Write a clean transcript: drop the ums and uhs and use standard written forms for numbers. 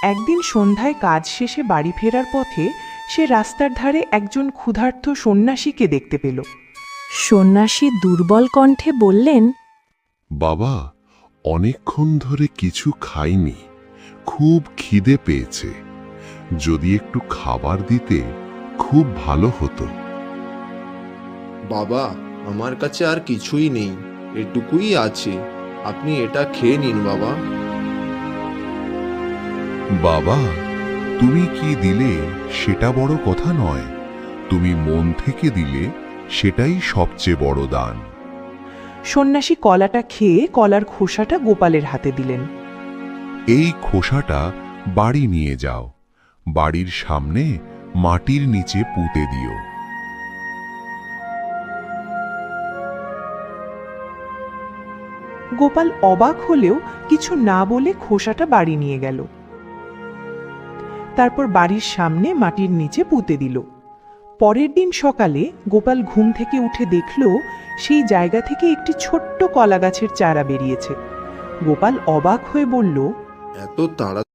একদিন সন্ধ্যায় কাজ শেষে বাড়ি ফেরার পথে সে রাস্তার ধারে একজন ক্ষুধার্ত সন্ন্যাসীকে দেখতে পেল। সন্ন্যাসী দুর্বল কণ্ঠে বললেন, বাবা, অনেকক্ষণ ধরে কিছু খাইনি, খুব খিদে পেয়েছে। যদি একটু খাবার দিতে খুব ভালো হতো। বাবা, আমার কাছে আর কিছুই নেই, এটুকুই আছে, আপনি এটা খেয়ে নিন বাবা। বাবা, তুমি কি দিলে সেটা বড় কথা নয়, তুমি মন থেকে দিলে সেটাই সবচেয়ে বড় দান। সন্ন্যাসী কলাটা খেয়ে কলার খোসাটা গোপালের হাতে দিলেন। এই খোসাটা বাড়ি নিয়ে যাও, বাড়ির সামনে মাটির নিচে পুঁতে দিও। গোপাল অবাক হলেও কিছু না বলে খোসাটা বাড়ি নিয়ে গেল। তারপর বাড়ির সামনে মাটির নিচে পুঁতে দিল। পরের দিন সকালে গোপাল ঘুম থেকে উঠে দেখল সেই জায়গা থেকে একটি ছোট্ট কলা গাছের চারা বেরিয়েছে। গোপাল অবাক হয়ে বলল, এত তাড়াতাড়ি